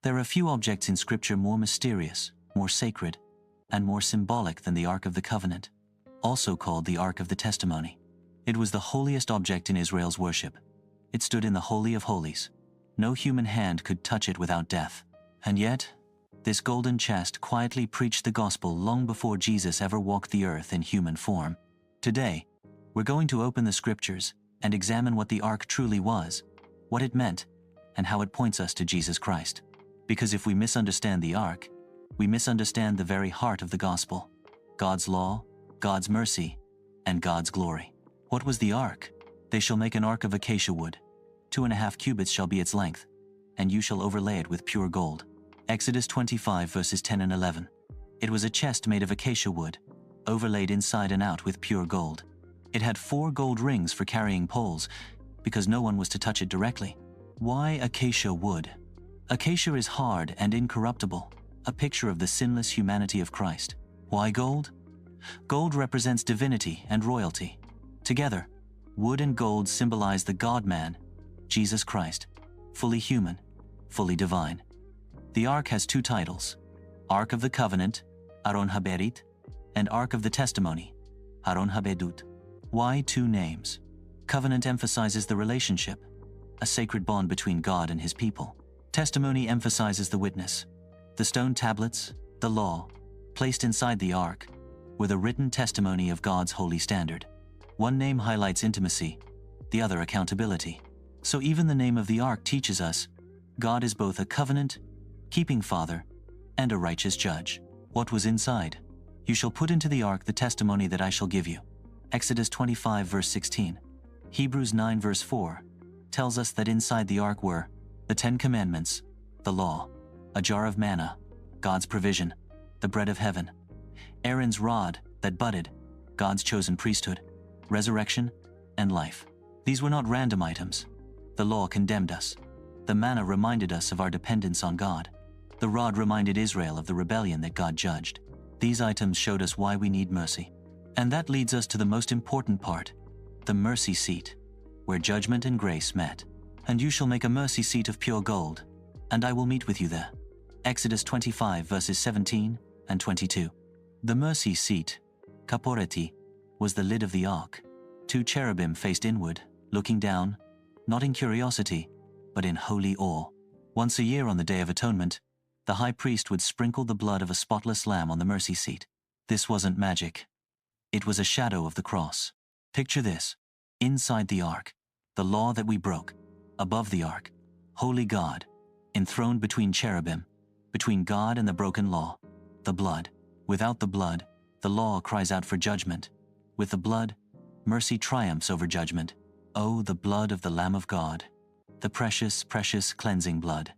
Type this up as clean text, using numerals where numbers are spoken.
There are few objects in Scripture more mysterious, more sacred, and more symbolic than the Ark of the Covenant, also called the Ark of the Testimony. It was the holiest object in Israel's worship. It stood in the Holy of Holies. No human hand could touch it without death. And yet, this golden chest quietly preached the gospel long before Jesus ever walked the earth in human form. Today, we're going to open the Scriptures and examine what the Ark truly was, what it meant, and how it points us to Jesus Christ. Because if we misunderstand the Ark, we misunderstand the very heart of the gospel, God's law, God's mercy, and God's glory. What was the Ark? They shall make an ark of acacia wood. 2.5 cubits shall be its length, and you shall overlay it with pure gold. Exodus 25 verses 10 and 11. It was a chest made of acacia wood, overlaid inside and out with pure gold. It had 4 gold rings for carrying poles, because no one was to touch it directly. Why acacia wood? Acacia is hard and incorruptible, a picture of the sinless humanity of Christ. Why gold? Gold represents divinity and royalty. Together, wood and gold symbolize the God-man, Jesus Christ, fully human, fully divine. The Ark has 2 titles, Ark of the Covenant, Aron HaBerit, and Ark of the Testimony, Aron HaBedut. Why 2 names? Covenant emphasizes the relationship, a sacred bond between God and His people. Testimony emphasizes the witness. The stone tablets, the law, placed inside the Ark, were the written testimony of God's holy standard. One name highlights intimacy, the other accountability. So even the name of the Ark teaches us God is both a covenant, keeping Father, and a righteous judge. What was inside? You shall put into the Ark the testimony that I shall give you. Exodus 25 verse 16. Hebrews 9 verse 4 tells us that inside the Ark were the 10 Commandments, the law, a jar of manna, God's provision, the bread of heaven, Aaron's rod that budded, God's chosen priesthood, resurrection, and life. These were not random items. The law condemned us. The manna reminded us of our dependence on God. The rod reminded Israel of the rebellion that God judged. These items showed us why we need mercy. And that leads us to the most important part, the mercy seat, where judgment and grace met. And you shall make a mercy seat of pure gold, and I will meet with you there. Exodus 25 verses 17 and 22. The mercy seat, kaporeti, was the lid of the Ark. 2 cherubim faced inward, looking down, not in curiosity, but in holy awe. Once a year on the Day of Atonement, the high priest would sprinkle the blood of a spotless lamb on the mercy seat. This wasn't magic. It was a shadow of the cross. Picture this. Inside the Ark, the law that we broke. Above the Ark, holy God, enthroned between cherubim, between God and the broken law. The blood. Without the blood, the law cries out for judgment. With the blood, mercy triumphs over judgment. Oh, the blood of the Lamb of God. The precious, precious cleansing blood.